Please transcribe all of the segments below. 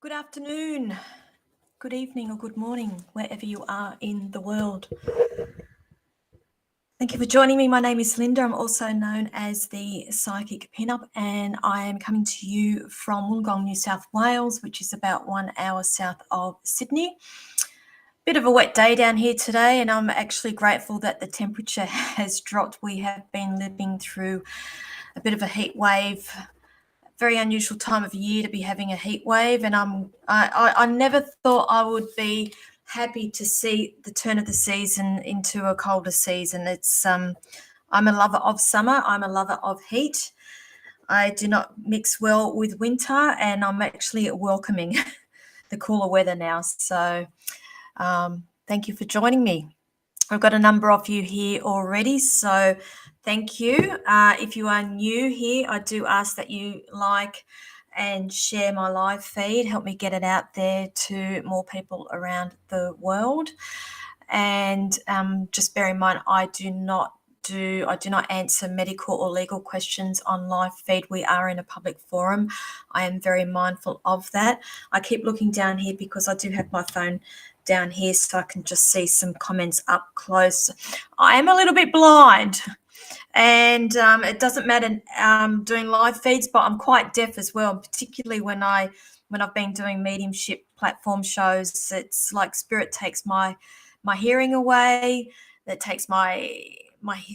Good afternoon, good evening, or good morning, wherever you are in the world. Thank you for joining me. My name is Linda. I'm also known as the Psychic Pinup, and I am coming to you from Wollongong, New South Wales, which is about 1 hour south of Sydney. Bit of a wet day down here today, and I'm actually grateful that the temperature has dropped. We have been living through a bit of a heat wave. Very unusual time of year to be having a heat wave, and I never thought I would be happy to see the turn of the season into a colder season. I'm a lover of summer. I'm a lover of heat. I do not mix well with winter, and I'm actually welcoming the cooler weather now. So thank you for joining me. I've got a number of you here already, so thank you. If you are new here, I do ask that you like and share my live feed. Help me get it out there to more people around the world. And just bear in mind, I do not answer medical or legal questions on live feed. We are in a public forum. I am very mindful of that. I keep looking down here because I do have my phone down here so I can just see some comments up close. I am a little bit blind, and it doesn't matter doing live feeds, but I'm quite deaf as well, particularly when I've been doing mediumship platform shows. It's like spirit takes my hearing away, that takes my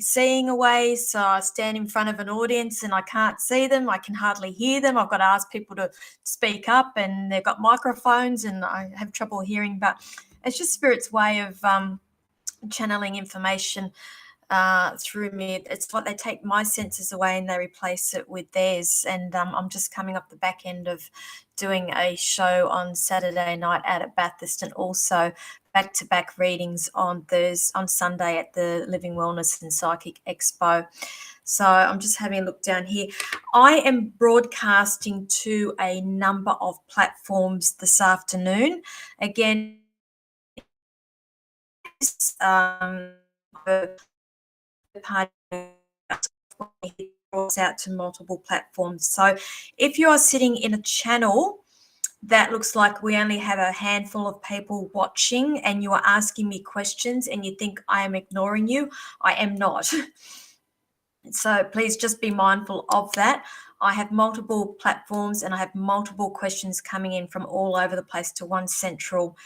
seeing away. So I stand in front of an audience and I can't see them. I can hardly hear them. I've got to ask people to speak up, and they've got microphones, and I have trouble hearing. But it's just spirit's way of channeling information through me. It's like they take my senses away and they replace it with theirs. And I'm just coming up the back end of doing a show on Saturday night out at Bathurst, and also back-to-back readings on Sunday at the Living Wellness and Psychic Expo. So I'm just having a look down here. I am broadcasting to a number of platforms this afternoon. Again, party out to multiple platforms. So if you are sitting in a channel that looks like we only have a handful of people watching, and you are asking me questions and you think I am ignoring you, I am not. So please just be mindful of that. I have multiple platforms and I have multiple questions coming in from all over the place to one central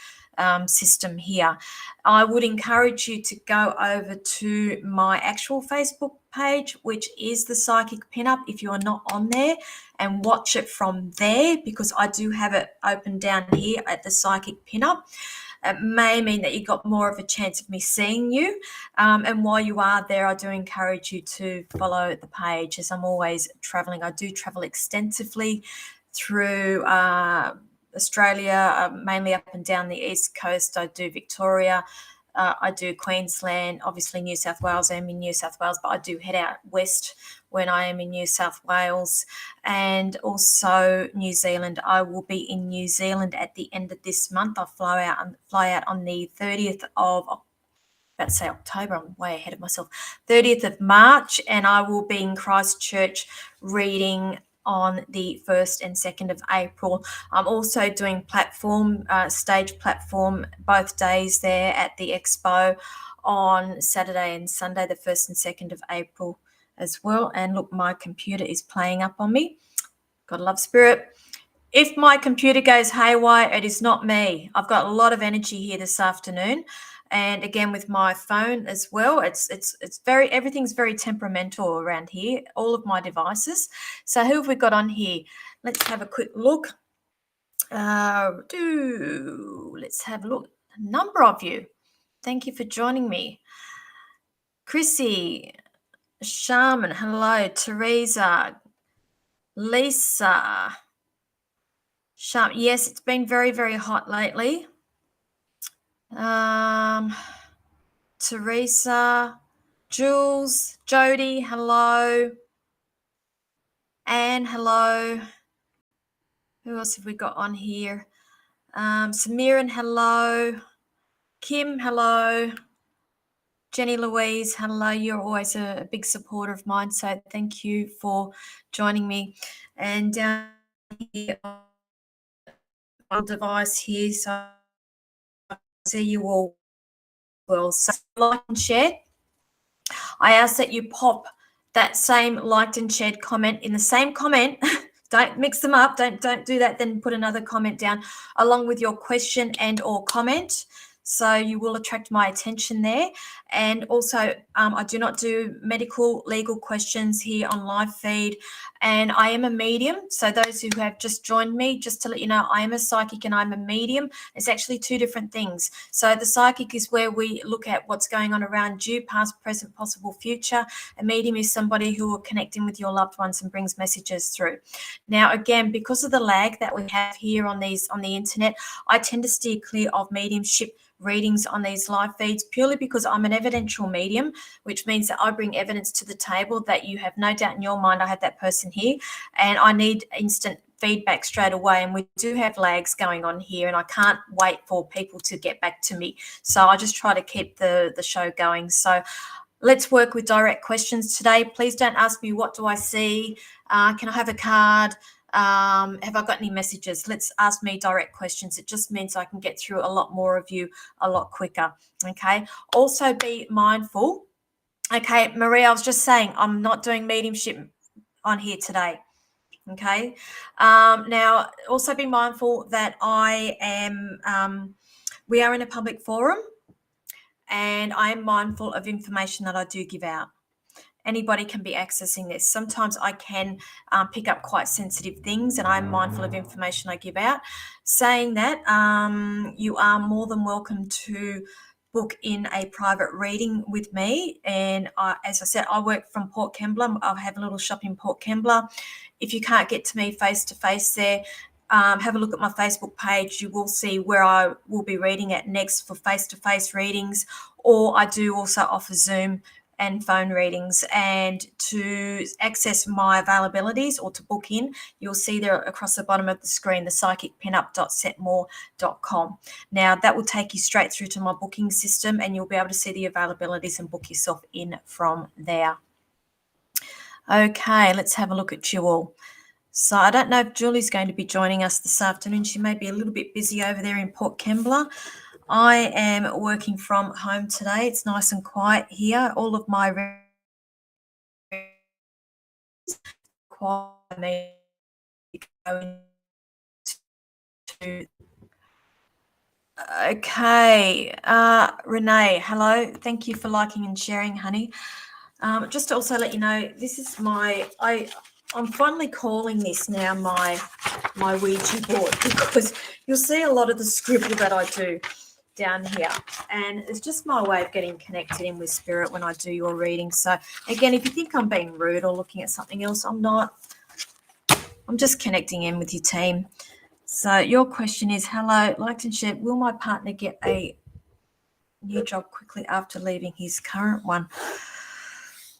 system here. I would encourage you to go over to my actual Facebook page, which is the Psychic Pinup, if you are not on there, and watch it from there, because I do have it open down here at the Psychic Pinup. It may mean that you got more of a chance of me seeing you. And while you are there, I do encourage you to follow the page, as I'm always traveling. I do travel extensively through Australia, mainly up and down the East Coast. I do Victoria. I do Queensland, obviously New South Wales. I'm in New South Wales, but I do head out west when I am in New South Wales, and also New Zealand. I will be in New Zealand at the end of this month. I fly out on the 30th of October. I'm way ahead of myself. 30th of March, and I will be in Christchurch reading on the 1st and 2nd of April. I'm also doing stage platform both days there at the expo on Saturday and Sunday, the 1st and 2nd of April as well. And look, my computer is playing up on me. Gotta love spirit. If my computer goes haywire, it is not me. I've got a lot of energy here this afternoon. And again, with my phone as well, everything's very temperamental around here, all of my devices. So who have we got on here? Let's have a quick look. Let's have a look. A number of you. Thank you for joining me. Chrissy, Shaman, hello. Teresa, Lisa, Shaman. Yes, it's been very, very hot lately. Teresa, Jules, Jody, hello. Anne, hello. Who else have we got on here? Samiran, hello. Kim, hello. Jenny Louise, hello. You're always a big supporter of mine, so thank you for joining me. And down here, my device here, so I see you all well. So like and share. I ask that you pop that same liked and shared comment in the same comment. Don't mix them up. Don't do that. Then put another comment down along with your question and or comment. So you will attract my attention there. And also, I do not do medical legal questions here on live feed. And I am a medium. So those who have just joined me, just to let you know, I am a psychic and I'm a medium. It's actually two different things. So the psychic is where we look at what's going on around you, past, present, possible, future. A medium is somebody who will connect in with your loved ones and brings messages through. Now, again, because of the lag that we have here on the internet, I tend to steer clear of mediumship readings on these live feeds purely because I'm an evidential medium, which means that I bring evidence to the table that you have no doubt in your mind I have that person here, and I need instant feedback straight away. And we do have lags going on here, and I can't wait for people to get back to me. So I just try to keep the show going. So let's work with direct questions today. Please don't ask me, what do I see? Can I have a card? Have I got any messages? Let's ask me direct questions. It just means I can get through a lot more of you a lot quicker. Okay. Also be mindful. Okay, Maria, I was just saying I'm not doing mediumship on here today. Okay. Now, also be mindful that we are in a public forum, and I am mindful of information that I do give out. Anybody can be accessing this. Sometimes I can pick up quite sensitive things, and I'm mindful of information I give out. Saying that, you are more than welcome to book in a private reading with me. And as I said, I work from Port Kembla. I have a little shop in Port Kembla. If you can't get to me face to face there, have a look at my Facebook page. You will see where I will be reading at next for face-to-face readings, or I do also offer Zoom and phone readings. And to access my availabilities or to book in, you'll see there across the bottom of the screen, the psychicpinup.setmore.com. Now that will take you straight through to my booking system, and you'll be able to see the availabilities and book yourself in from there. Okay, let's have a look at you all. So I don't know if Julie's going to be joining us this afternoon. She may be a little bit busy over there in Port Kembla. I am working from home today. It's nice and quiet here. All of my quiet going to. Okay, Renee, hello. Thank you for liking and sharing, honey. Just to also let you know, this is I'm finally calling this now my Ouija board, because you'll see a lot of the scribble that I do down here, and it's just my way of getting connected in with spirit when I do your reading. So again, if you think I'm being rude or looking at something else, I'm not. I'm just connecting in with your team. So your question is, hello, liked and shared, will my partner get a new job quickly after leaving his current one?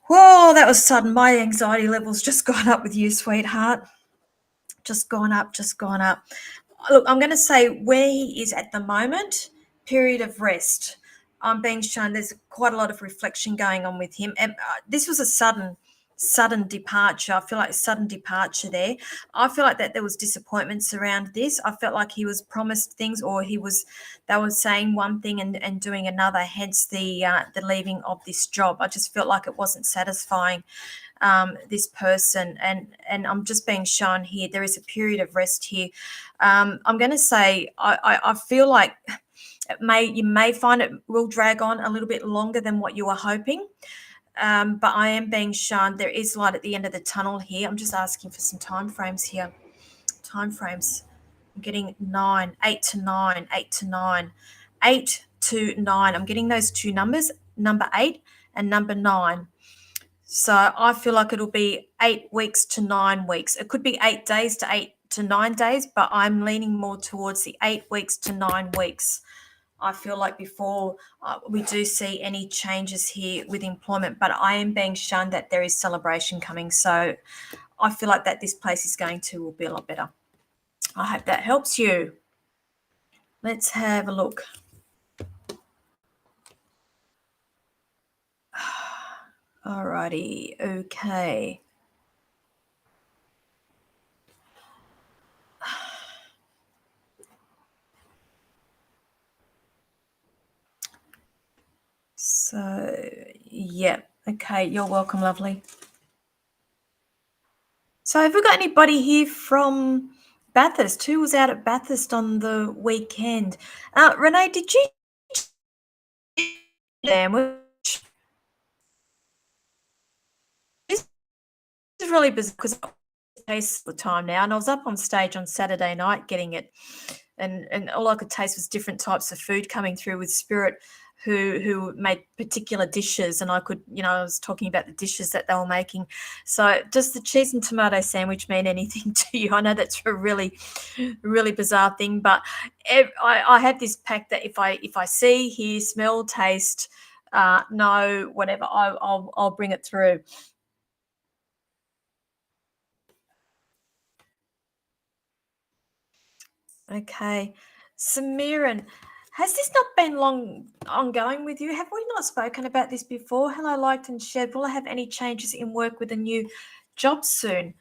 Whoa, that was sudden. My anxiety level's just gone up with you, sweetheart. Just gone up. Look, I'm going to say where he is at the moment, period of rest. I'm being shown there's quite a lot of reflection going on with him. And this was a sudden departure. I feel like sudden departure there. I feel like that there was disappointments around this. I felt like he was promised things, or they were saying one thing and doing another, hence the leaving of this job. I just felt like it wasn't satisfying this person, and I'm just being shown here there is a period of rest here. I'm going to say I feel like you may find it will drag on a little bit longer than what you were hoping. But I am being shown there is light at the end of the tunnel here. I'm just asking for some time frames here. Time frames. I'm getting 9, 8 to 9, 8 to 9, 8 to 9. I'm getting those two numbers, number 8 and number 9. So I feel like it'll be 8 weeks to 9 weeks. It could be 8 days to 8 to 9 days, but I'm leaning more towards the 8 weeks to 9 weeks. I feel like before we do see any changes here with employment, but I am being shown that there is celebration coming. So I feel like that this place is will be a lot better. I hope that helps you. Let's have a look. Alrighty, okay. So, yeah. Okay, you're welcome, lovely. So, have we got anybody here from Bathurst? Who was out at Bathurst on the weekend? Renee, did you sandwich? This is really bizarre because I taste the time now, and I was up on stage on Saturday night getting it, and all I could taste was different types of food coming through with Spirit, who made particular dishes, and I could, I was talking about the dishes that they were making. So, does the cheese and tomato sandwich mean anything to you? I know that's a really bizarre thing, but I have this pact that if I see, hear, smell, taste, know, whatever, I'll bring it through. Okay. Samiran, has this not been long ongoing with you? Have we not spoken about this before? Hello, liked and shared. Will I have any changes in work with a new job soon?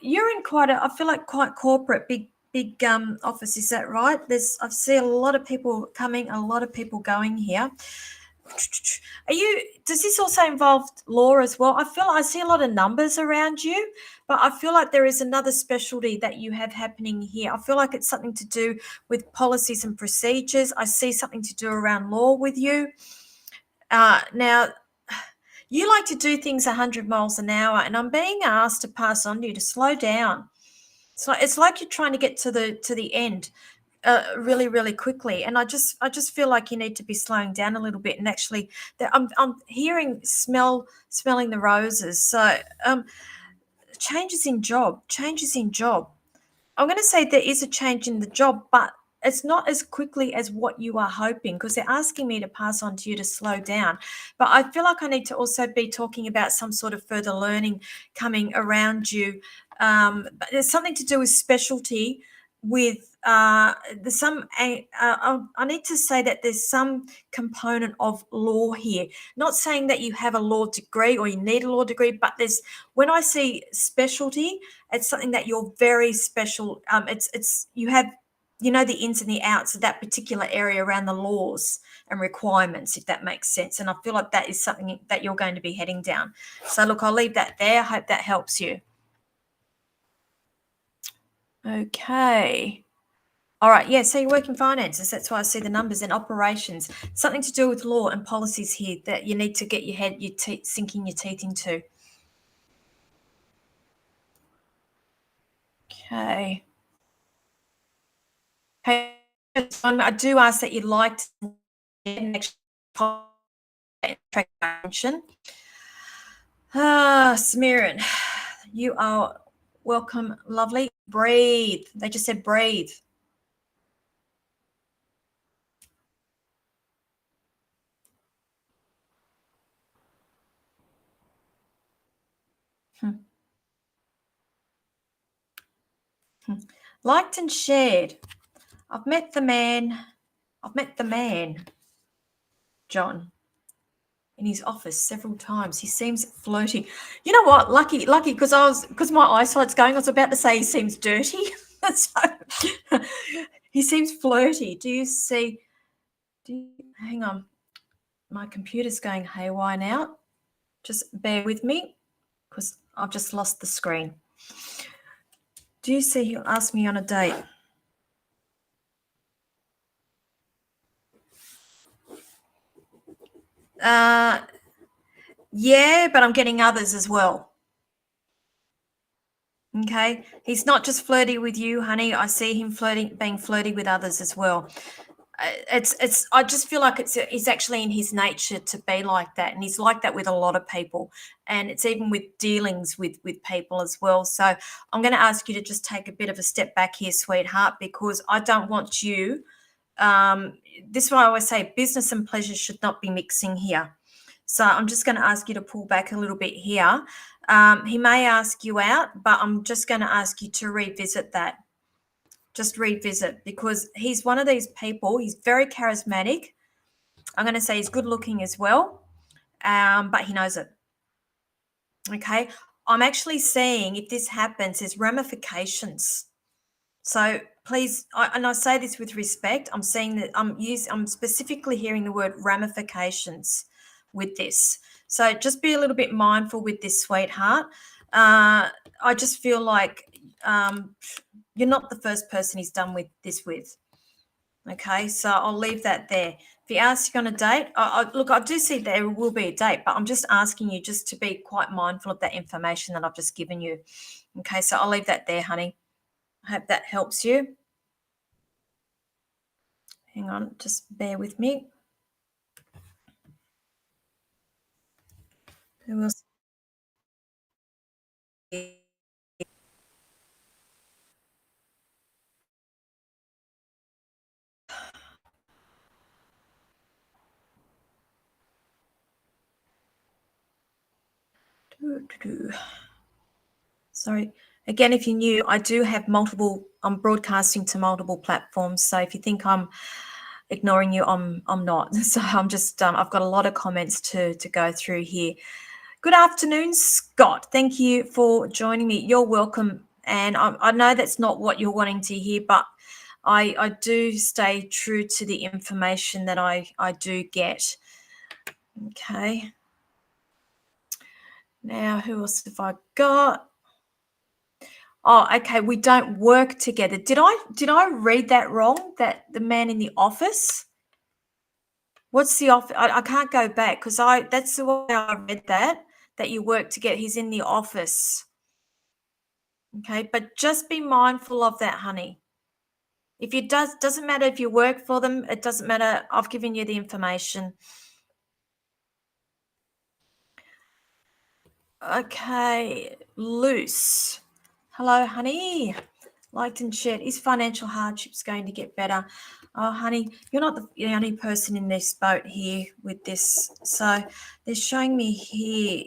You're in quite a, I feel like quite corporate, big office. Is that right? I see a lot of people coming, a lot of people going here. Does this also involve law as well? I see a lot of numbers around you, but I feel like there is another specialty that you have happening here. I feel like it's something to do with policies and procedures. I see something to do around law with you. Now, you like to do things 100 miles an hour, and I'm being asked to pass on to you to slow down. So it's like you're trying to get to the end really quickly, and I just feel like you need to be slowing down a little bit. And actually, I'm hearing smelling the roses. So changes in job. I'm going to say there is a change in the job, but it's not as quickly as what you are hoping, because they're asking me to pass on to you to slow down. But I feel like I need to also be talking about some sort of further learning coming around you. But there's something to do with specialty with there's some I need to say that there's some component of law here. Not saying that you have a law degree or you need a law degree, but there's, when I see specialty, it's something that you're very special. It's you have, the ins and the outs of that particular area around the laws and requirements, if that makes sense. And I feel like that is something that you're going to be heading down. So look, I'll leave that there. I hope that helps you. Okay. All right. Yeah. So you work in finances. That's why I see the numbers and operations. Something to do with law and policies here that you need to get sinking your teeth into. Okay. Hey, I do ask that you like to attention. Smirin, you are welcome, lovely. Breathe. They just said breathe. Hmm. Liked and shared. I've met the man. John, in his office several times. He seems flirty. You know what? Lucky, because my eyesight's going. I was about to say he seems dirty. So, he seems flirty. Do you see? Hang on. My computer's going haywire now. Just bear with me because I've just lost the screen. Do you see he'll ask me on a date? Yeah, but I'm getting others as well. Okay. He's not just flirty with you, honey. I see him being flirty with others as well. I just feel like it's actually in his nature to be like that, and he's like that with a lot of people, and it's even with dealings with people as well. So I'm going to ask you to just take a bit of a step back here, sweetheart, because I don't want you. This is why I always say business and pleasure should not be mixing here. So I'm just going to ask you to pull back a little bit here. He may ask you out, but I'm just going to ask you to revisit that. Just revisit, because he's one of these people. He's very charismatic. I'm going to say he's good looking as well, but he knows it. Okay. I'm actually seeing, if this happens, there's ramifications. So please, and I say this with respect. I'm seeing that I'm specifically hearing the word ramifications. with this. So just be a little bit mindful with this, sweetheart. I just feel like you're not the first person he's done with this with. Okay, so I'll leave that there. If he asks you on a date, look, I do see there will be a date, but I'm just asking you just to be quite mindful of that information that I've just given you. Okay, so I'll leave that there, honey. I hope that helps you. Hang on, just bear with me. Who else? Sorry. Again, if you're new, I do have I'm broadcasting to multiple platforms. So if you think I'm ignoring you, I'm not. So I'm just I've got a lot of comments to go through here. Good afternoon, Scott. Thank you for joining me. You're welcome. And I know that's not what you're wanting to hear, but I do stay true to the information that I do get. Okay. Now, who else have I got? Oh, okay. We don't work together. Did I read that wrong? That the man in the office? What's the office? I can't go back because that's the way I read that you work together. He's in the office. Okay, but just be mindful of that, honey. If it doesn't matter if you work for them, it doesn't matter. I've given you the information. Okay, loose. Hello, honey. Liked and shared. Is financial hardships going to get better? Oh, honey, you're not the only person in this boat here with this. So they're showing me here.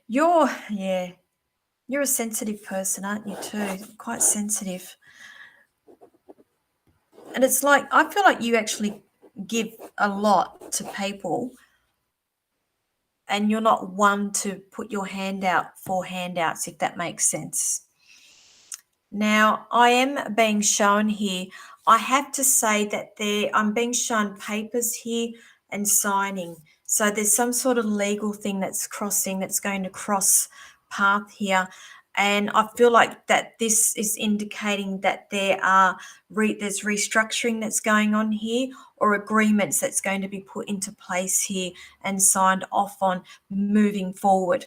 You're a sensitive person, aren't you too? Quite sensitive. And it's like, I feel like you actually give a lot to people and you're not one to put your hand out for handouts, if that makes sense. Now, I am being shown here, I have to say that I'm being shown papers here and signing. So there's some sort of legal thing that's going to cross path here. And I feel like that this is indicating that there's restructuring that's going on here or agreements that's going to be put into place here and signed off on moving forward.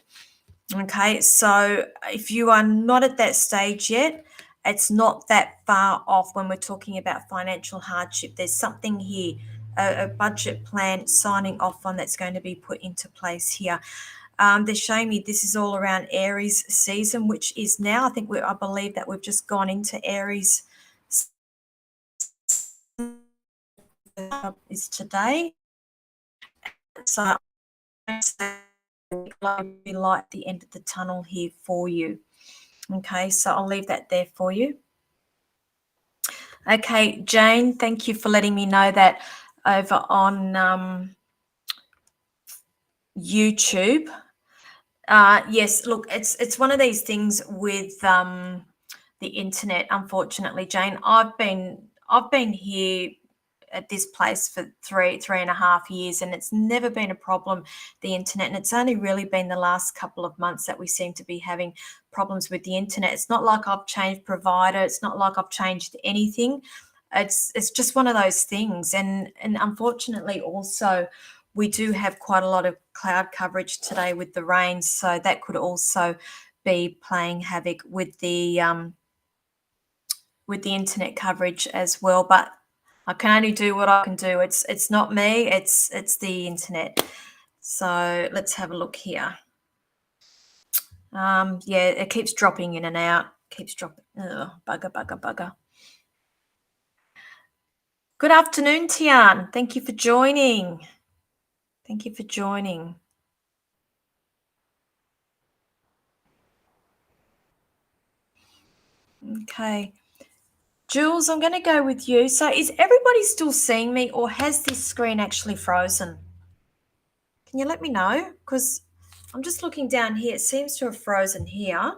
Okay, so if you are not at that stage yet, it's not that far off when we're talking about financial hardship. There's something here, a budget plan signing off on that's going to be put into place here. They're showing me this is all around Aries season, which is now, I believe that we've just gone into Aries is today. So be light at the end of the tunnel here for you. Okay, so I'll leave that there for you. Okay, Jane, thank you for letting me know that over on YouTube. Yes, look, it's one of these things with the internet. Unfortunately, Jane, I've been here at this place for three and a half years, and it's never been a problem, the internet. And it's only really been the last couple of months that we seem to be having problems with the internet. It's not like I've changed provider. It's not like I've changed anything. It's just one of those things. And unfortunately also we do have quite a lot of cloud coverage today with the rains. So that could also be playing havoc with the internet coverage as well. But I can only do what I can do. It's not me, it's the internet. So let's have a look here. Yeah, it keeps dropping in and out. Keeps dropping. Ugh, bugger. Good afternoon, Tian. Thank you for joining. Okay. Jules, I'm going to go with you. So is everybody still seeing me or has this screen actually frozen? Can you let me know? Because I'm just looking down here. It seems to have frozen here.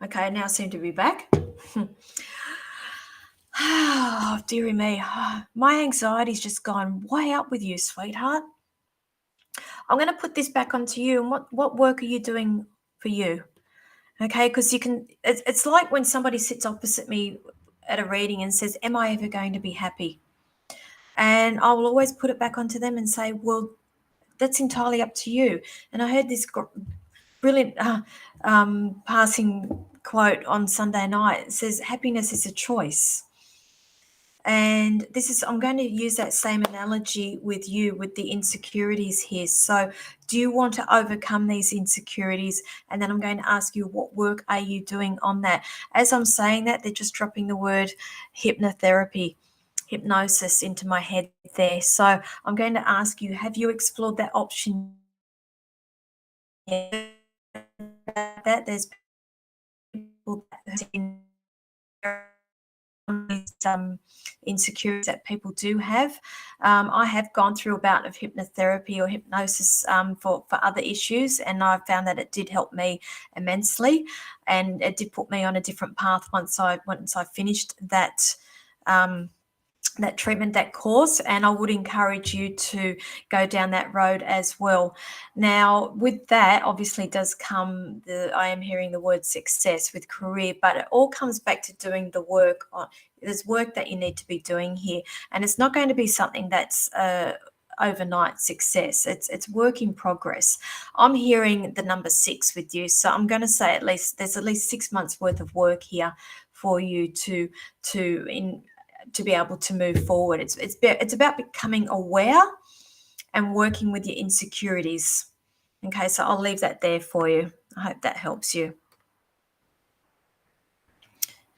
Okay, now I seem to be back. Oh, dearie me. My anxiety's just gone way up with you, sweetheart. I'm going to put this back onto you. And what work are you doing for you? Okay, because you can, it's like when somebody sits opposite me at a reading and says, am I ever going to be happy? And I will always put it back onto them and say, well, that's entirely up to you. And I heard this brilliant passing quote on Sunday night. It says, happiness is a choice. And this is, I'm going to use that same analogy with you, with the insecurities here. So, do you want to overcome these insecurities? And then I'm going to ask you, what work are you doing on that? As I'm saying that, they're just dropping the word hypnotherapy, hypnosis into my head there. So, I'm going to ask you, have you explored that option yet? That there's people insecurities that people do have. I have gone through a bout of hypnotherapy or hypnosis for other issues, and I found that it did help me immensely, and it did put me on a different path once I finished that treatment, that course, and I would encourage you to go down that road as well. Now, with that, obviously does come I am hearing the word success with career, but it all comes back to doing the work on. There's work that you need to be doing here, and it's not going to be something that's overnight success. It's work in progress. I'm hearing the number 6 with you, so I'm going to say there's at least 6 months worth of work here for you to be able to move forward. It's about becoming aware and working with your insecurities. Okay, so I'll leave that there for you. I hope that helps you.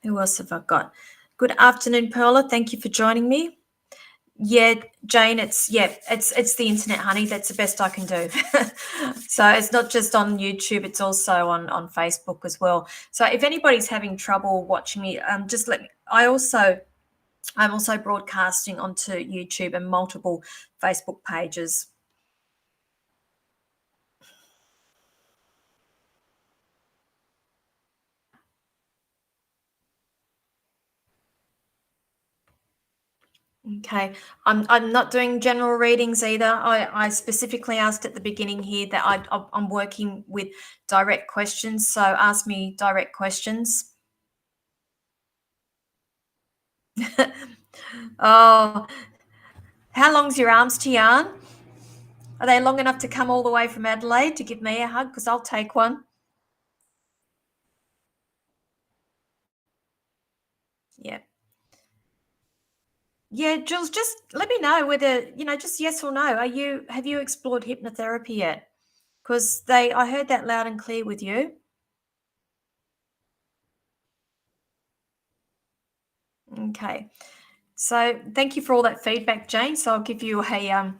Who else have I got? Good afternoon, Perla. Thank you for joining me. Yeah, Jane, it's the internet, honey. That's the best I can do. So it's not just on YouTube, it's also on Facebook as well. So if anybody's having trouble watching me, just let me. I'm also broadcasting onto YouTube and multiple Facebook pages. Okay, I'm not doing general readings either. I specifically asked at the beginning here that I'm working with direct questions, so ask me direct questions. Oh, how long's your arms, Tian? Are they long enough to come all the way from Adelaide to give me a hug? Because I'll take one. Yeah. Yeah, Jules, just let me know whether, just yes or no. Have you explored hypnotherapy yet? Because I heard that loud and clear with you. Okay. So thank you for all that feedback, Jane. So I'll give you a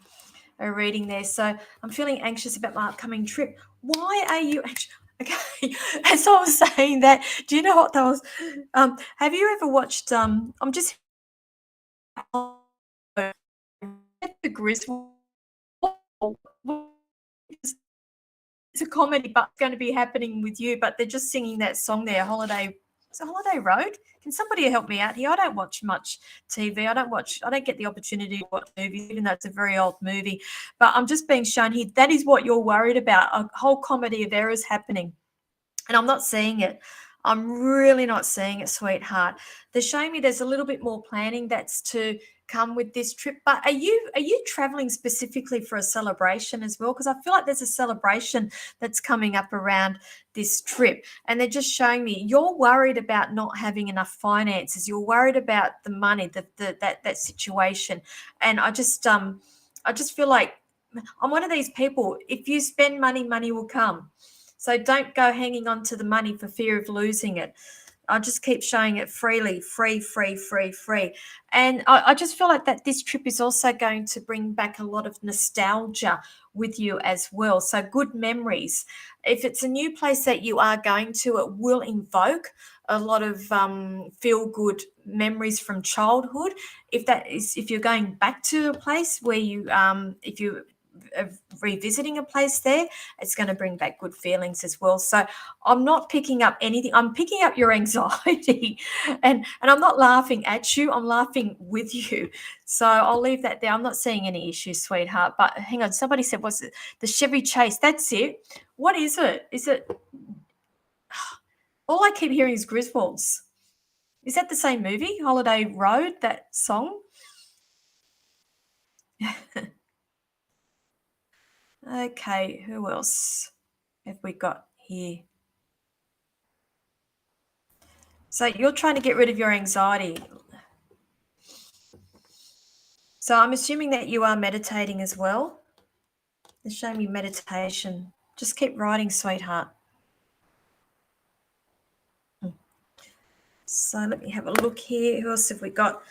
reading there. So I'm feeling anxious about my upcoming trip. Why are you anxious? Okay. As I was saying that, do you know what that was? Have you ever watched I'm just the Griswold. It's a comedy, but it's going to be happening with you. But they're just singing that song there, Holiday. Is it Holiday Road? Can somebody help me out here? I don't watch much TV. I don't get the opportunity to watch movies, even though it's a very old movie. But I'm just being shown here. That is what you're worried about. A whole comedy of errors happening. And I'm not seeing it. I'm really not seeing it, sweetheart. They're showing me there's a little bit more planning that's to come with this trip. But are you traveling specifically for a celebration as well? Because I feel like there's a celebration that's coming up around this trip. And they're just showing me you're worried about not having enough finances. You're worried about the money, that situation. And I just feel like I'm one of these people. If you spend money, money will come. So don't go hanging on to the money for fear of losing it. I'll just keep showing it freely, free, free, free, free. And I just feel like that this trip is also going to bring back a lot of nostalgia with you as well. So good memories. If it's a new place that you are going to, it will invoke a lot of feel good memories from childhood. If you're going back to a place where you, if you revisiting a place there, it's going to bring back good feelings as well. So I'm not picking up anything. I'm picking up your anxiety, and I'm not laughing at you. I'm laughing with you. So I'll leave that there. I'm not seeing any issues, sweetheart. But hang on, somebody said, "What's it? The Chevy Chase?" That's it. What is it? Is it? All I keep hearing is Griswolds. Is that the same movie, Holiday Road? That song? Okay, who else have we got here? So you're trying to get rid of your anxiety. So I'm assuming that you are meditating as well. They're showing me meditation. Just keep writing, sweetheart. So let me have a look here. Who else have we got?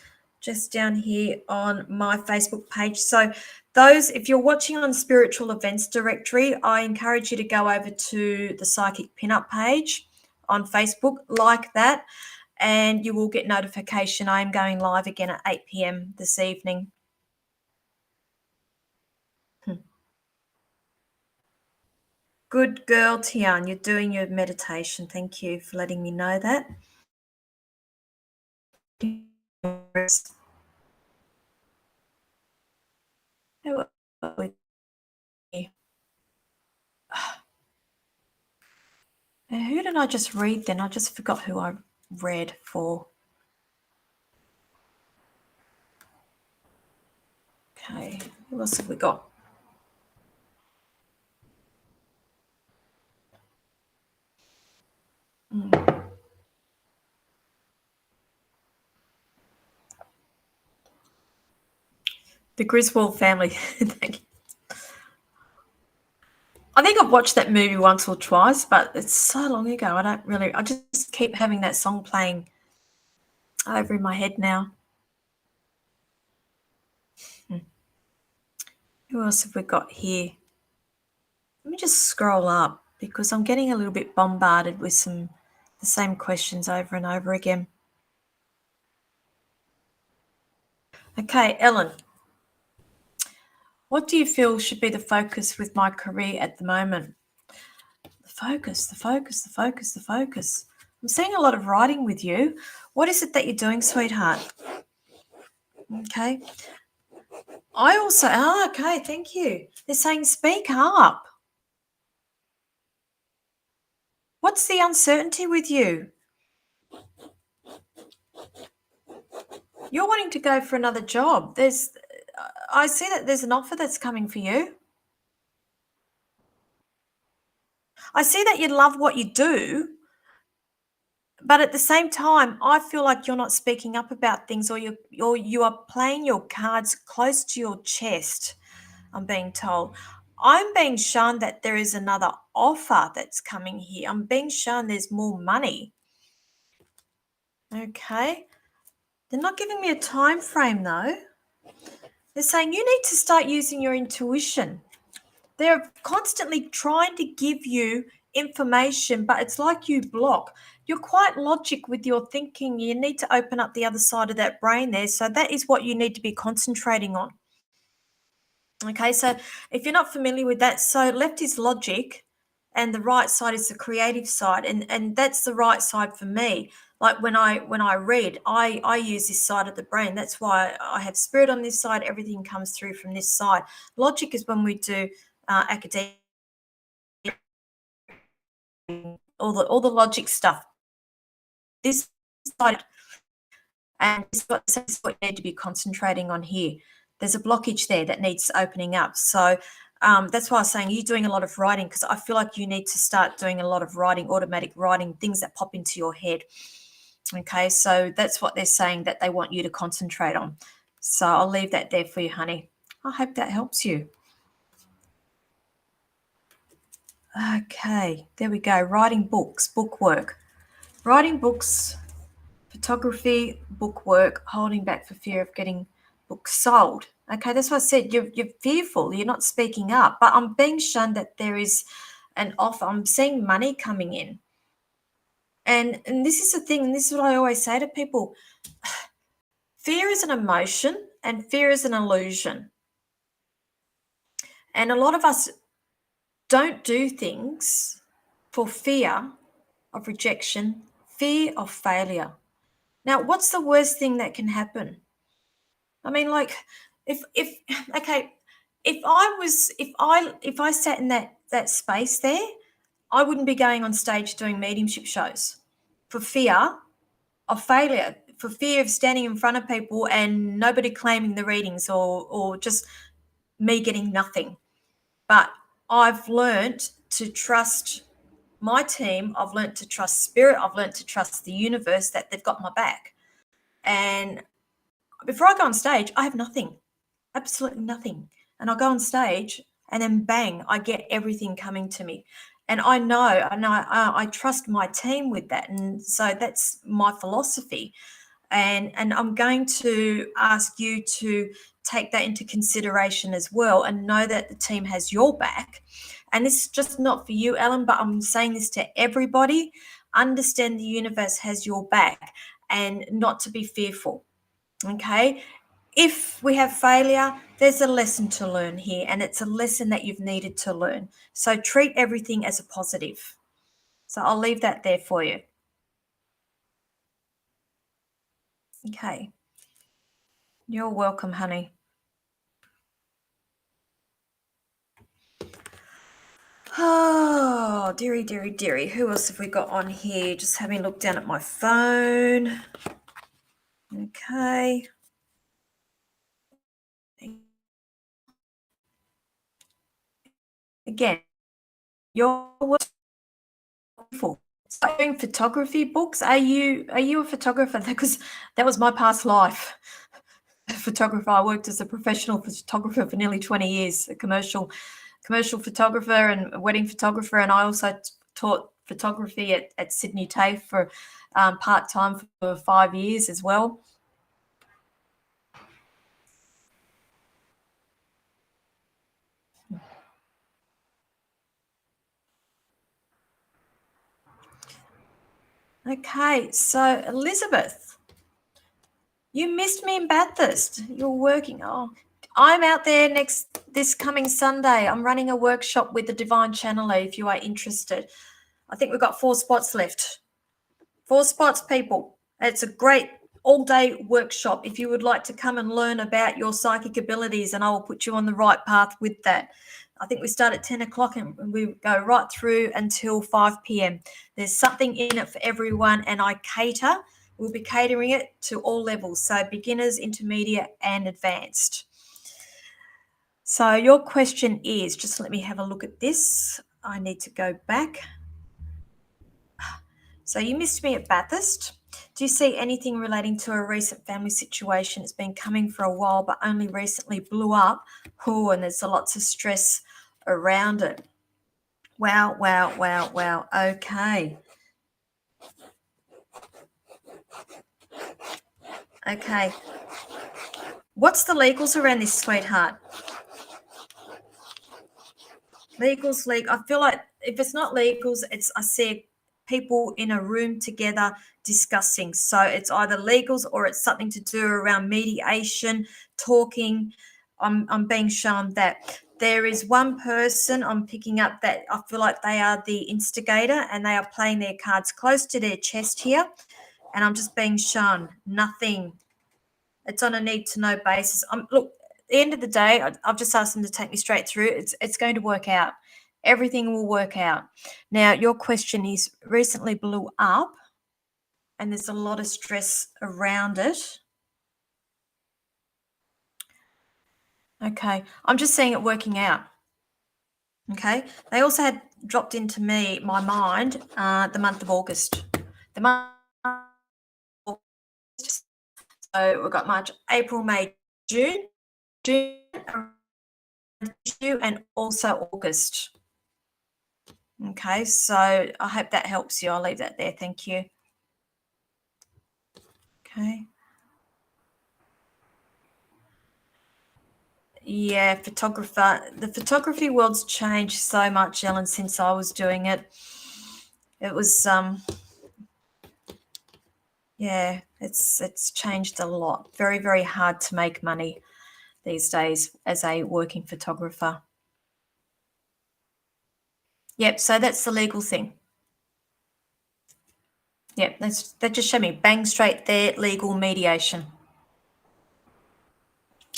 Just down here on my Facebook page. So those, if you're watching on Spiritual Events Directory, I encourage you to go over to the Psychic Pinup page on Facebook, like that, and you will get notification. I am going live again at 8 p.m. this evening. Good girl, Tian. You're doing your meditation. Thank you for letting me know that. Who did I just read then? I just forgot who I read for. Okay, who else have we got? The Griswold family. Thank you. I think I've watched that movie once or twice, but it's so long ago. I just keep having that song playing over in my head now. Who else have we got here? Let me just scroll up because I'm getting a little bit bombarded with the same questions over and over again. Okay, Ellen. What do you feel should be the focus with my career at the moment? The focus, the focus, the focus, the focus. I'm seeing a lot of writing with you. What is it that you're doing, sweetheart? Okay. Okay, thank you. They're saying speak up. What's the uncertainty with you? You're wanting to go for another job. I see that there's an offer that's coming for you. I see that you love what you do, but at the same time, I feel like you're not speaking up about things, or you are playing your cards close to your chest. I'm being told. I'm being shown that there is another offer that's coming here. I'm being shown there's more money. Okay. They're not giving me a time frame though. They're saying you need to start using your intuition. They're constantly trying to give you information, but it's like you block. You're quite logic with your thinking. You need to open up the other side of that brain there. So that is what you need to be concentrating on. Okay, so if you're not familiar with that, so left is logic and the right side is the creative side, and that's the right side for me. Like when I read, I use this side of the brain. That's why I have spirit on this side. Everything comes through from this side. Logic is when we do academic, all the logic stuff. This side, and this is what you need to be concentrating on here. There's a blockage there that needs opening up. So that's why I was saying you're doing a lot of writing, because I feel like you need to start doing a lot of writing, automatic writing, things that pop into your head. Okay, so that's what they're saying that they want you to concentrate on. So I'll leave that there for you, honey. I hope that helps you. Okay, there we go. Writing books, book work. Writing books, photography, book work, holding back for fear of getting books sold. Okay, that's what I said. You're fearful. You're not speaking up. But I'm being shown that there is an offer. I'm seeing money coming in. And this is the thing, and this is what I always say to people. Fear is an emotion and fear is an illusion. And a lot of us don't do things for fear of rejection, fear of failure. Now, what's the worst thing that can happen? I mean, like, if okay, if I sat in that space there, I wouldn't be going on stage doing mediumship shows for fear of failure, for fear of standing in front of people and nobody claiming the readings, or just me getting nothing. But I've learnt to trust my team. I've learnt to trust spirit. I've learnt to trust the universe, that they've got my back. And before I go on stage, I have nothing, absolutely nothing. And I go on stage and then bang, I get everything coming to me. And I trust my team with that. And so that's my philosophy. And I'm going to ask you to take that into consideration as well, and know that the team has your back. And this is just not for you, Ellen, but I'm saying this to everybody. Understand the universe has your back, and not to be fearful. Okay. If we have failure, there's a lesson to learn here, and it's a lesson that you've needed to learn. So treat everything as a positive. So I'll leave that there for you. Okay. You're welcome, honey. Oh, dearie, dearie, dearie. Who else have we got on here? Just having a look down at my phone. Okay. Again, you're wonderful. So doing photography books. Are you a photographer? Because that was my past life. A photographer. I worked as a professional photographer for nearly 20 years, a commercial photographer and a wedding photographer, and I also taught photography at Sydney TAFE for part-time for 5 years as well. Okay, so Elizabeth, you missed me in Bathurst. You're working. Oh, I'm out there this coming Sunday. I'm running a workshop with the Divine Channeler if you are interested. I think we've got 4 spots left. 4 spots, people. It's a great all-day workshop if you would like to come and learn about your psychic abilities, and I will put you on the right path with that. I think we start at 10 o'clock and we go right through until 5 p.m. There's something in it for everyone, and we'll be catering it to all levels, so beginners, intermediate, and advanced. So your question is, just let me have a look at this. I need to go back. So you missed me at Bathurst. Do you see anything relating to a recent family situation? It's been coming for a while, but only recently blew up. Oh, and there's lots of stress around it. Wow. Okay. Okay. What's the legals around this, sweetheart? Legals. I feel like if it's not legals, I see people in a room together discussing. So it's either legals or it's something to do around mediation, talking. I'm being shown that there is one person I'm picking up that I feel like they are the instigator, and they are playing their cards close to their chest here. And I'm just being shown nothing. It's on a need to know basis. Look, at the end of the day, I've just asked them to take me straight through. It's going to work out. Everything will work out. Now, your question is recently blew up, and there's a lot of stress around it. Okay, I'm just seeing it working out. Okay, they also had dropped into my mind the month of August. The month of August. So we've got March, April, May, June, and also August. Okay, so I hope that helps you. I'll leave that there. Thank you. Okay. Yeah, photographer. The photography world's changed so much, Ellen, since I was doing it. It was yeah, it's changed a lot. Very, very hard to make money these days as a working photographer. Yep, so that's the legal thing. Yep, that just showed me bang straight there, legal mediation.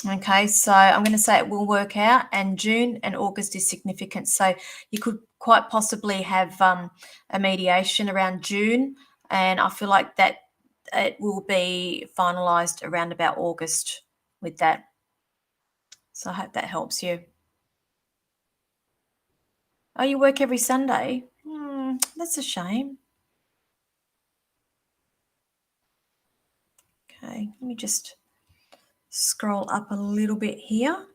Okay, so I'm going to say it will work out, and June and August is significant. So you could quite possibly have a mediation around June, and I feel like that it will be finalised around about August with that. So I hope that helps you. Oh, you work every Sunday? That's a shame. Okay, let me just scroll up a little bit here.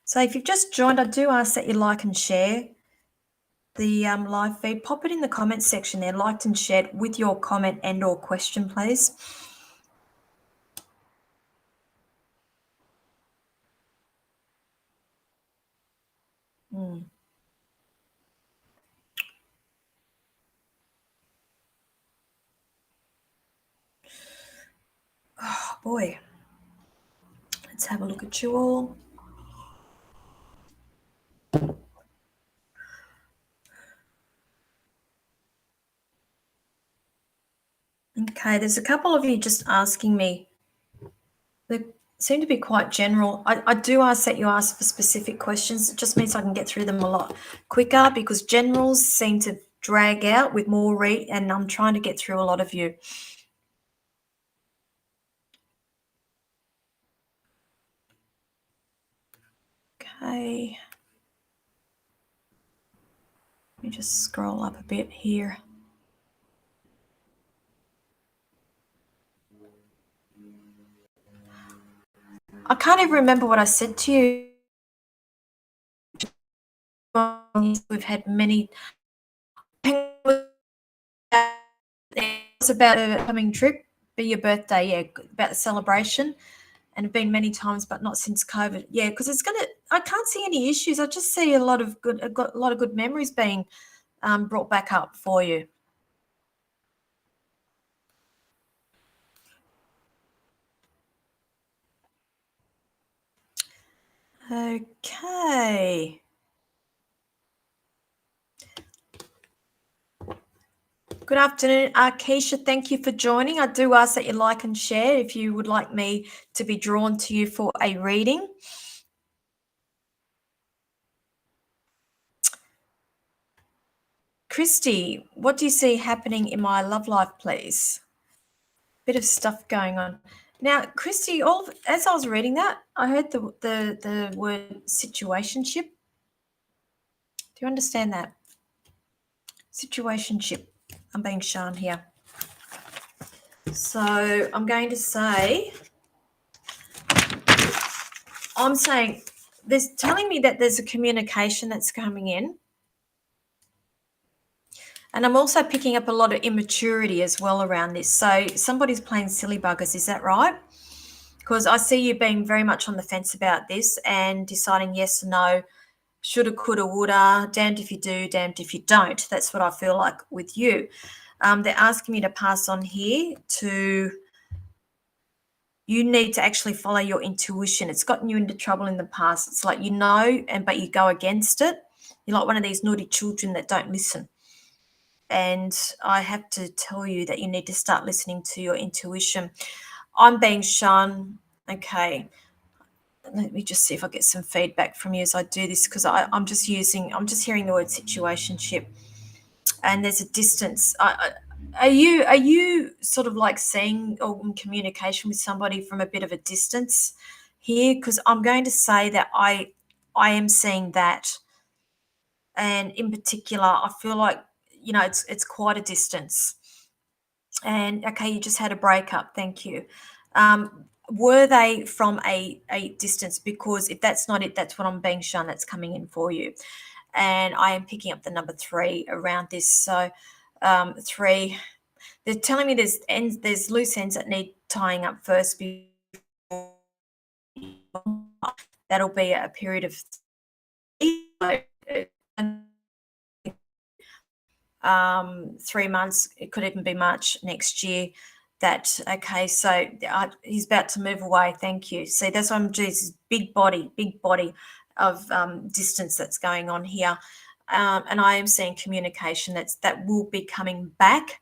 So if you've just joined, I do ask that you like and share the live feed. Pop it in the comments section there, liked and shared with your comment and or question, please. Oh boy, let's have a look at you all. Okay, there's a couple of you just asking me. They seem to be quite general. I do ask that you ask for specific questions. It just means I can get through them a lot quicker, because generals seem to drag out with more read, and I'm trying to get through a lot of you. Okay. Let me just scroll up a bit here. I can't even remember what I said to you. We've had many. It was about a coming trip, be your birthday, yeah, about the celebration, and have been many times, but not since COVID. Yeah, because I can't see any issues. I just see a lot of good. I've got a lot of good memories being brought back up for you. Okay. Good afternoon, Keisha. Thank you for joining. I do ask that you like and share if you would like me to be drawn to you for a reading. Christy, what do you see happening in my love life, please? Bit of stuff going on. Now, Christy, as I was reading that, I heard the word situationship. Do you understand that? Situationship. I'm being shown here. So I'm going to say, I'm saying there's telling me that there's a communication that's coming in. And I'm also picking up a lot of immaturity as well around this. So somebody's playing silly buggers, is that right? Because I see you being very much on the fence about this and deciding yes or no, shoulda, coulda, woulda, damned if you do, damned if you don't. That's what I feel like with you. They're asking me to pass on here to, you need to actually follow your intuition. It's gotten you into trouble in the past. It's like but you go against it. You're like one of these naughty children that don't listen. And I have to tell you that you need to start listening to your intuition. I'm being shown, okay, let me just see if I get some feedback from you as I do this, because I'm just hearing the word situationship, and there's a distance. Are you sort of like seeing or in communication with somebody from a bit of a distance here? Because I'm going to say that I am seeing that, and in particular, I feel like it's quite a distance. And okay, you just had a breakup. Thank you. Were they from a distance? Because if that's not it, that's what I'm being shown that's coming in for you. And I am picking up the number 3 around this. So 3, they're telling me there's loose ends that need tying up first. That'll be a period of 3 months. It could even be March next year. Okay, so he's about to move away. Thank you. See, that's what I'm doing. Big body. distance that's going on here. And I am seeing communication that will be coming back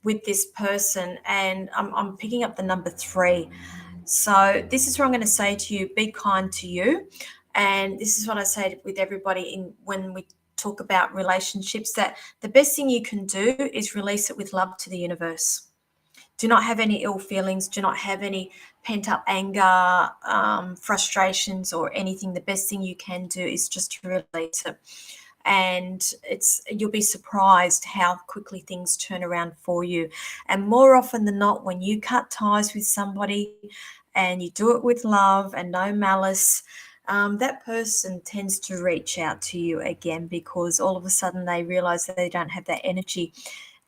with this person. And I'm picking up the number 3. So this is what I'm going to say to you: be kind to you. And this is what I say with everybody when we talk about relationships, that the best thing you can do is release it with love to the universe. Do not have any ill feelings. Do not have any pent up anger, frustrations, or anything. The best thing you can do is just to release it. And you'll be surprised how quickly things turn around for you. And more often than not, when you cut ties with somebody and you do it with love and no malice, that person tends to reach out to you again, because all of a sudden they realize that they don't have that energy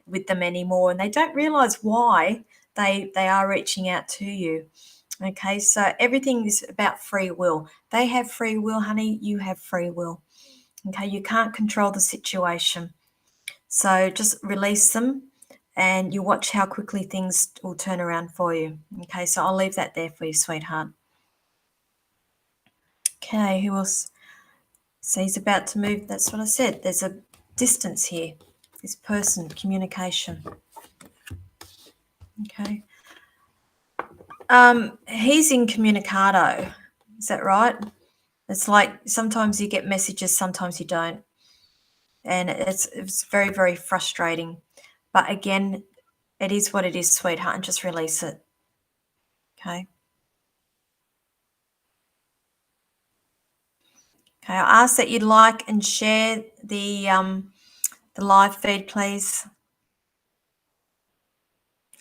with them anymore, and they don't realize why they are reaching out to you. Okay, so everything is about free will. They have free will, honey. You have free will. Okay, you can't control the situation. So just release them and you watch how quickly things will turn around for you. Okay, so I'll leave that there for you, sweetheart. Okay, who else? So he's about to move. That's what I said. There's a distance here. This person, communication. Okay. He's incommunicado. Is that right? It's like sometimes you get messages, sometimes you don't. And it's very, very frustrating. But again, it is what it is, sweetheart, and just release it. Okay. Okay. I ask that you like and share the live feed, please.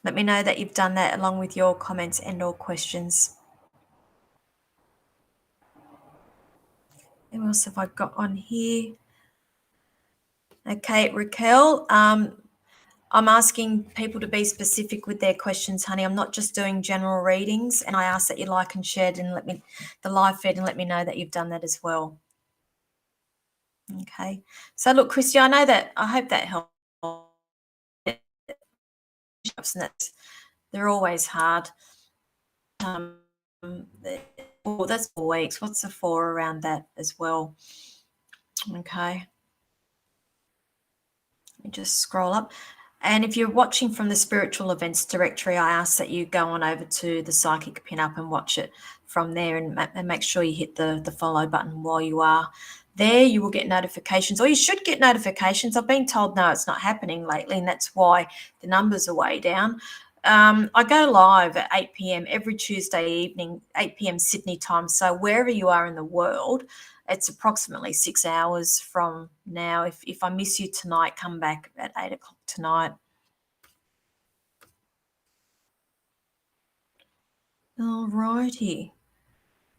Let me know that you've done that along with your comments and or questions. What else have I got on here? Okay, Raquel, I'm asking people to be specific with their questions, honey. I'm not just doing general readings, and I ask that you like and share and the live feed and let me know that you've done that as well. Okay. So look, Christy, I hope that helps. And they're always hard. That's 4 weeks. What's the 4 around that as well? Okay. Let me just scroll up. And if you're watching from the spiritual events directory, I ask that you go on over to the Psychic Pinup and watch it from there, and make sure you hit the follow button while you are there. You will get notifications, or you should get notifications. I've been told no, it's not happening lately, and that's why the numbers are way down. I go live at 8 p.m. every Tuesday evening, 8 p.m. Sydney time. So wherever you are in the world, it's approximately 6 hours from now. If I miss you tonight, come back at 8 o'clock tonight. All righty.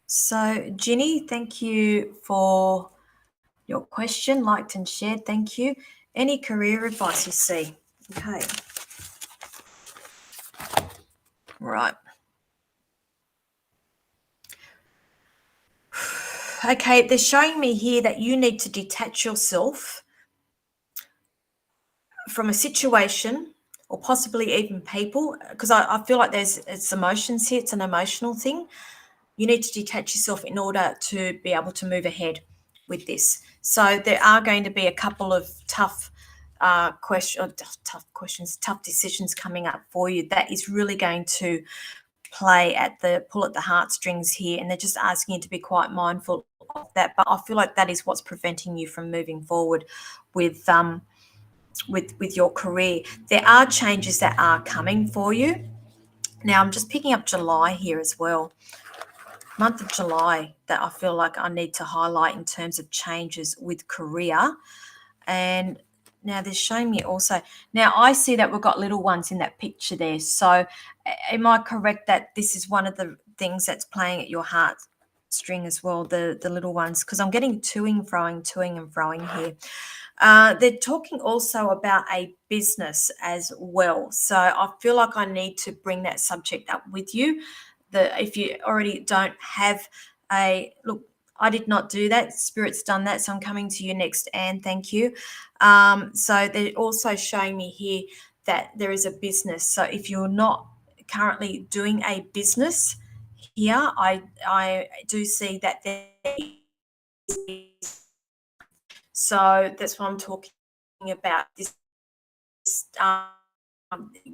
So, Ginny, thank you for your question, liked and shared. Thank you. Any career advice you see? Okay. Right. Okay, they're showing me here that you need to detach yourself from a situation or possibly even people, because I feel like it's emotions here. It's an emotional thing. You need to detach yourself in order to be able to move ahead with this. So there are going to be a couple of tough questions, tough decisions coming up for you. That is really going to pull at the heartstrings here, and they're just asking you to be quite mindful of that. But I feel like that is what's preventing you from moving forward with your career. There are changes that are coming for you. Now I'm just picking up July here as well. Month of July that I feel like I need to highlight in terms of changes with career. And now they're showing me also. Now I see that we've got little ones in that picture there. So am I correct that this is one of the things that's playing at your heart string as well, the little ones? Because I'm getting toing and froing here. They're talking also about a business as well. So I feel like I need to bring that subject up with you. If you already don't have look, I did not do that. Spirit's done that. So I'm coming to you next, Anne. Thank you. So they're also showing me here that there is a business. So if you're not currently doing a business here, I do see that there So that's what I'm talking about. This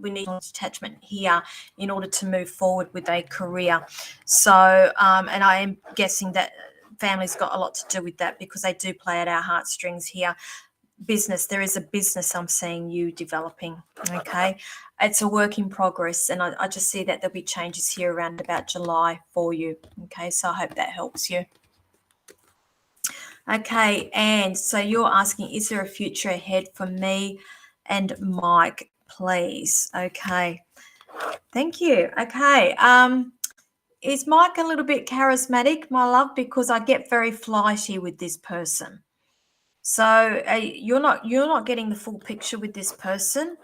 we need detachment here in order to move forward with a career. So, and I am guessing that family's got a lot to do with that because they do play at our heartstrings here. Business, there is a business I'm seeing you developing. Okay, it's a work in progress, and I just see that there'll be changes here around about July for you. Okay, so I hope that helps you. Okay, and so you're asking, is there a future ahead for me and Mike, please? Okay, thank you. Okay, is Mike a little bit charismatic, my love? Because I get very flighty with this person. So you're not getting the full picture with this person.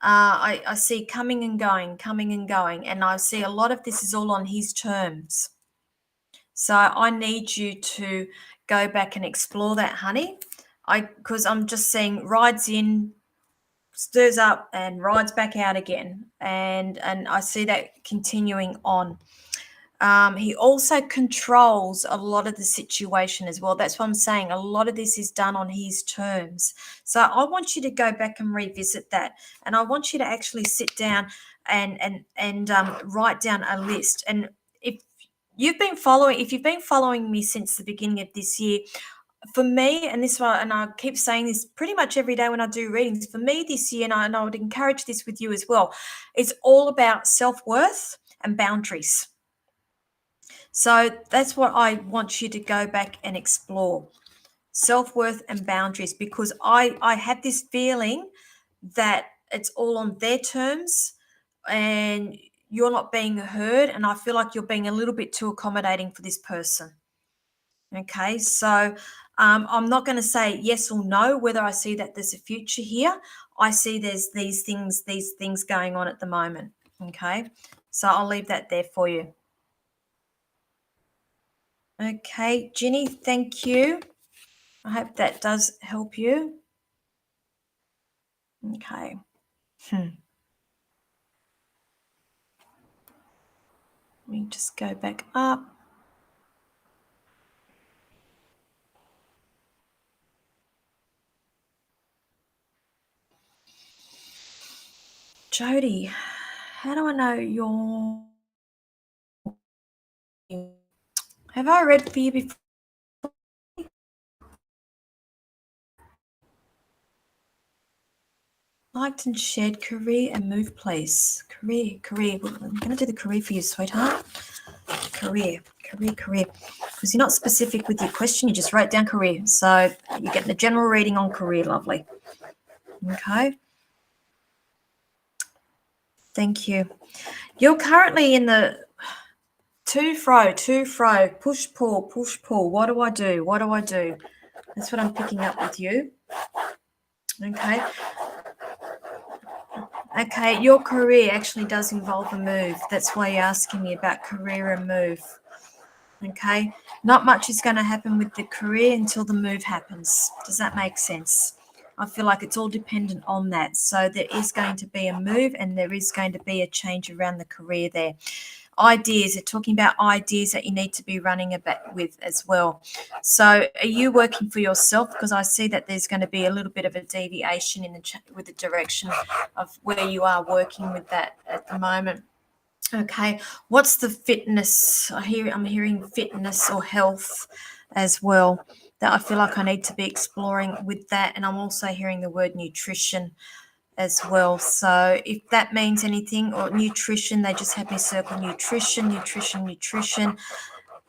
I see coming and going, and I see a lot of this is all on his terms. So I need you to go back and explore that, honey. Because I'm just seeing rides in, stirs up, and rides back out again, and I see that continuing on. He also controls a lot of the situation as well. That's what I'm saying. A lot of this is done on his terms. So I want you to go back and revisit that, and I want you to actually sit down and write down a list. And if if you've been following me since the beginning of this year, for me, and this one, and I keep saying this pretty much every day when I do readings, for me this year, and I would encourage this with you as well, it's all about self-worth and boundaries. So that's what I want you to go back and explore, self-worth and boundaries, because I have this feeling that it's all on their terms and you're not being heard, and I feel like you're being a little bit too accommodating for this person. Okay, so I'm not going to say yes or no whether I see that there's a future here. I see there's these things going on at the moment. Okay, so I'll leave that there for you. Okay, Ginny, thank you. I hope that does help you. Okay. Let me just go back up. Jody, how do I know you're... Have I read for you before? Liked and shared career and move, please. Career. I'm going to do the career for you, sweetheart. Career. Because you're not specific with your question, you just wrote down career. So you're getting a general reading on career, lovely. Okay. Thank you. You're currently in the to fro, push, pull. What do I do? That's what I'm picking up with you. Okay. Okay, your career actually does involve a move. That's why you're asking me about career and move. Okay, not much is going to happen with the career until the move happens. Does that make sense? I feel like it's all dependent on that. So there is going to be a move and there is going to be a change around the career there. Ideas, they're talking about ideas that you need to be running a bit with as well. So are you working for yourself? Because I see that there's going to be a little bit of a deviation in with the direction of where you are working with that at the moment. Okay, what's the fitness? I'm hearing fitness or health as well, that I feel like I need to be exploring with that. And I'm also hearing the word nutrition as well. So if that means anything, or nutrition, they just have me circle nutrition,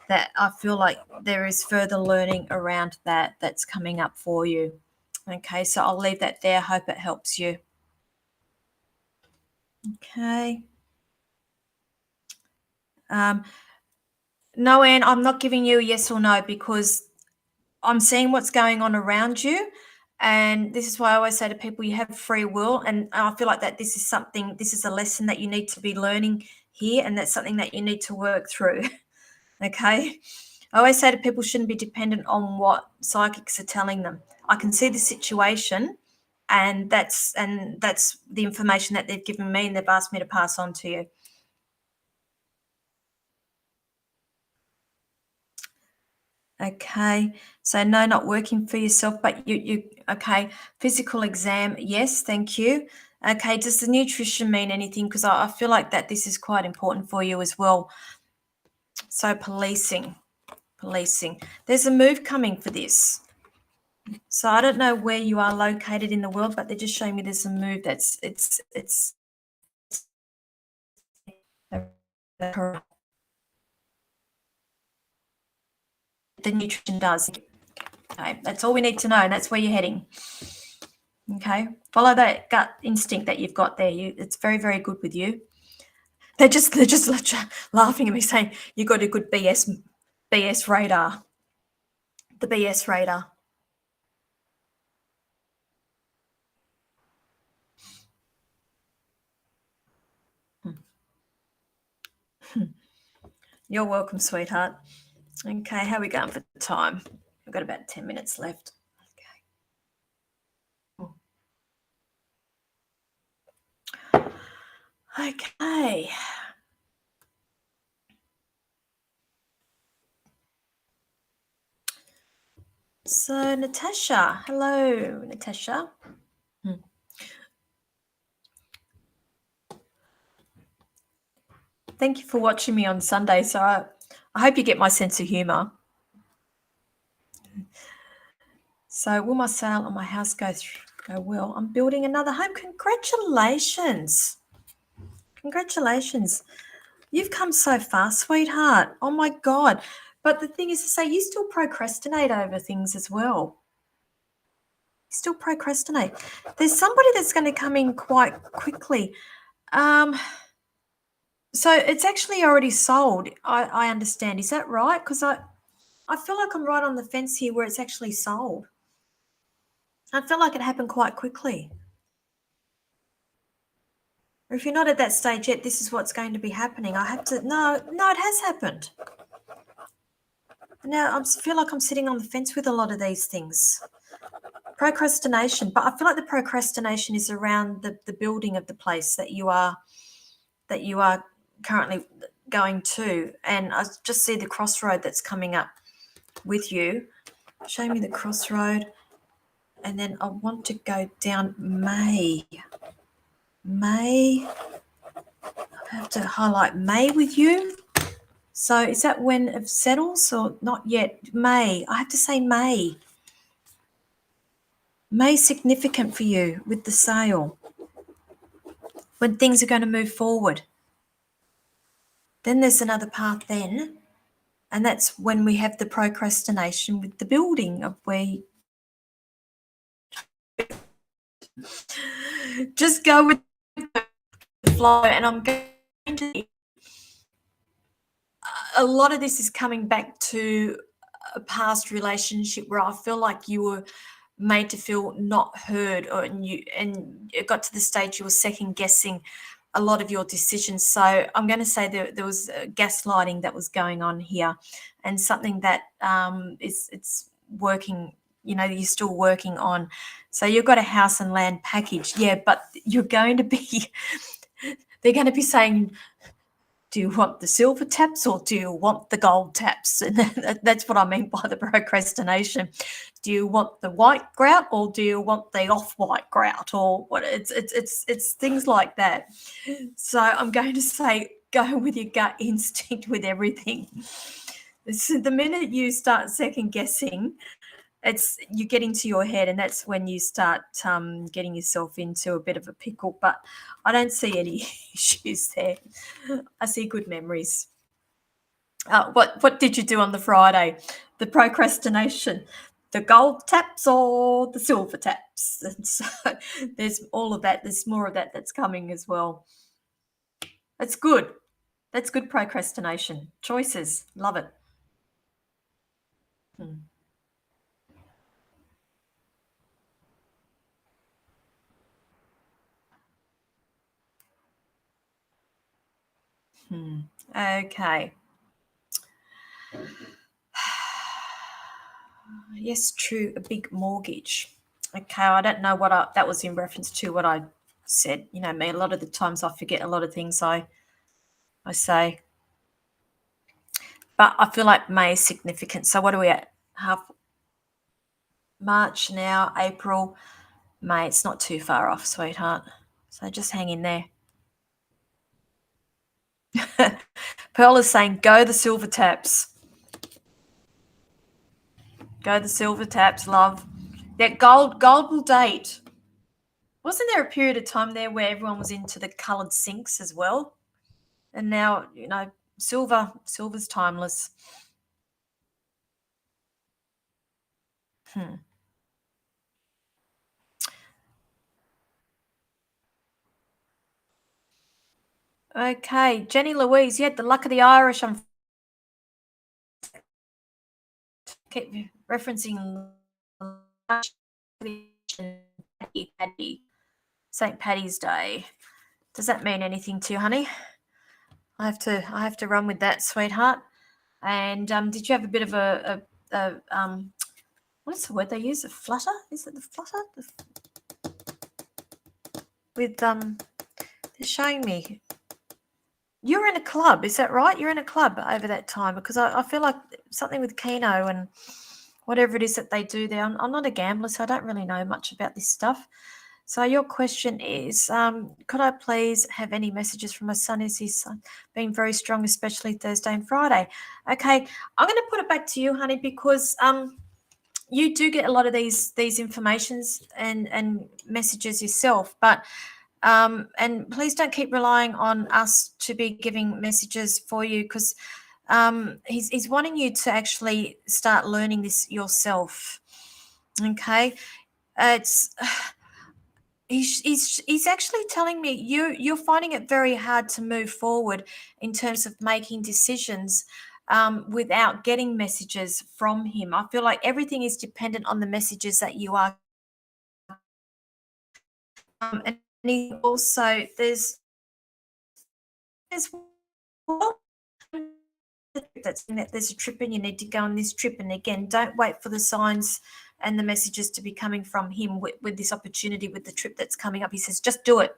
that I feel like there is further learning around that that's coming up for you. Okay, so I'll leave that there. Hope it helps you. Okay. No, Anne, I'm not giving you a yes or no because I'm seeing what's going on around you. And this is why I always say to people, you have free will. And I feel like that this is a lesson that you need to be learning here. And that's something that you need to work through. Okay. I always say to people, shouldn't be dependent on what psychics are telling them. I can see the situation, and that's the information that they've given me and they've asked me to pass on to you. Okay. So no, not working for yourself, but you okay. Physical exam, yes, thank you. Okay, does the nutrition mean anything? Because I feel like that this is quite important for you as well. So policing. There's a move coming for this. So I don't know where you are located in the world, but they're just showing me there's a move that's it's the nutrition does. Okay, that's all we need to know, and that's where you're heading. Okay, follow that gut instinct that you've got there. It's very, very good with you. They're just laughing at me, saying you got a good BS radar. The BS radar. You're welcome, sweetheart. Okay, how are we going for time? We've got about 10 minutes left. Okay. So, Natasha. Hello, Natasha. Thank you for watching me on Sunday. So, I hope you get my sense of humour. So, will my sale on my house go well? I'm building another home. Congratulations. Congratulations. You've come so far, sweetheart. Oh my God. But the thing is to say, you still procrastinate over things as well. You still procrastinate. There's somebody that's going to come in quite quickly. So it's actually already sold, I understand. Is that right? Because I feel like I'm right on the fence here where it's actually sold. I feel like it happened quite quickly. Or if you're not at that stage yet, this is what's going to be happening. I have to, no, it has happened. Now I feel like I'm sitting on the fence with a lot of these things. Procrastination, but I feel like the procrastination is around the building of the place that you are currently going to. And I just see the crossroad that's coming up with you. Show me the crossroad. And then I want to go down May. I have to highlight May with you. So is that when it settles or not yet? May. I have to say May. May significant for you with the sale. When things are going to move forward. Then there's another path then. And that's when we have the procrastination with the building of where just go with the flow. And I'm going to, a lot of this is coming back to a past relationship where I feel like you were made to feel not heard, and it got to the stage you were second guessing a lot of your decisions. So I'm going to say there was gaslighting that was going on here, and something that it's working. You're still working on. So you've got a house and land package, yeah, but you're going to be. They're going to be saying, do you want the silver taps or do you want the gold taps? And that's what I mean by the procrastination. Do you want the white grout or do you want the off-white grout, or what? It's things like that. So I'm going to say, go with your gut instinct with everything. So the minute you start second guessing, you get into your head, and that's when you start getting yourself into a bit of a pickle. But I don't see any issues there. I see good memories. What did you do on the Friday? The procrastination, the gold taps or the silver taps? And so there's all of that. There's more of that that's coming as well. That's good. That's good procrastination. Choices. Love it. Okay. Yes, true. A big mortgage. Okay, I don't know what that was in reference to what I said. Me, a lot of the times I forget a lot of things I say. But I feel like May is significant. So what are we at? Half March now, April, May. It's not too far off, sweetheart. So just hang in there. Pearl is saying, go the silver taps. Go the silver taps, love. That gold will date. Wasn't there a period of time there where everyone was into the coloured sinks as well? And now, silver's timeless. Okay, Jenny Louise, you had the luck of the Irish. I'm keep referencing St. Paddy's Day. Does that mean anything to you, honey? I have to run with that, sweetheart. And did you have a bit of a what's the word they use? A flutter? Is it the flutter? With they're showing me. You're in a club, is that right? You're in a club over that time, because I feel like something with Keno and whatever it is that they do there. I'm not a gambler, so I don't really know much about this stuff. So your question is, could I please have any messages from my son? Is his son being very strong, especially Thursday and Friday? Okay, I'm going to put it back to you, honey, because you do get a lot of these informations and messages yourself, but and please don't keep relying on us to be giving messages for you, because he's wanting you to actually start learning this yourself. Okay, it's he's actually telling me you're finding it very hard to move forward in terms of making decisions without getting messages from him. I feel like everything is dependent on the messages that you are. And he also there's that's there's a trip and you need to go on this trip, and again, don't wait for the signs and the messages to be coming from him with this opportunity, with the trip that's coming up. He says, just do it.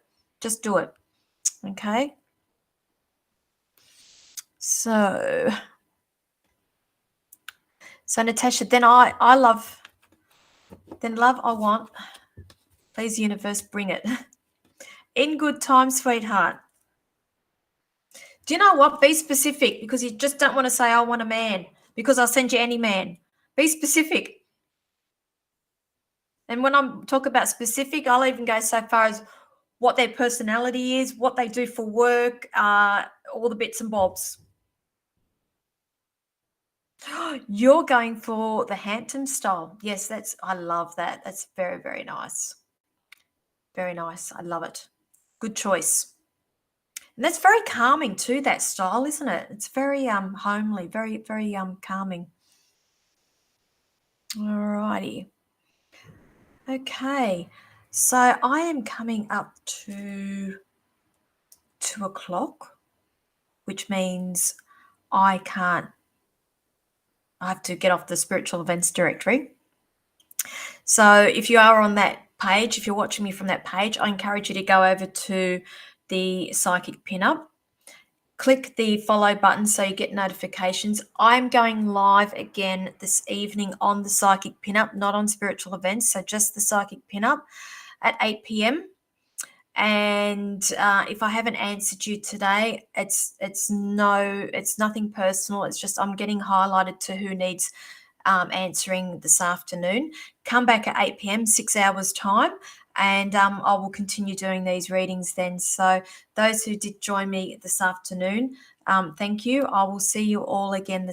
Okay. So Natasha, then I love, I want, please universe, bring it. In good time, sweetheart. Do you know what? Be specific, because you just don't want to say, I want a man, because I'll send you any man. Be specific. And when I talk about specific, I'll even go so far as what their personality is, what they do for work, all the bits and bobs. You're going for the Hampton style. Yes, I love that. That's very, very nice. Very nice. I love it. Good choice. And that's very calming too, that style, isn't it? It's very homely, very, very calming. All righty. Okay. So I am coming up to 2 o'clock, which means I have to get off the spiritual events directory. So if you are on that page, if you're watching me from that page, I encourage you to go over to the Psychic Pinup. Click the follow button so you get notifications. I'm going live again this evening on the Psychic Pinup, not on spiritual events, so just the Psychic Pinup at 8 p.m. And if I haven't answered you today, it's nothing personal. It's just I'm getting highlighted to who needs answering this afternoon. Come back at 8 p.m, 6 hours time, and I will continue doing these readings then. So those who did join me this afternoon, thank you. I will see you all again this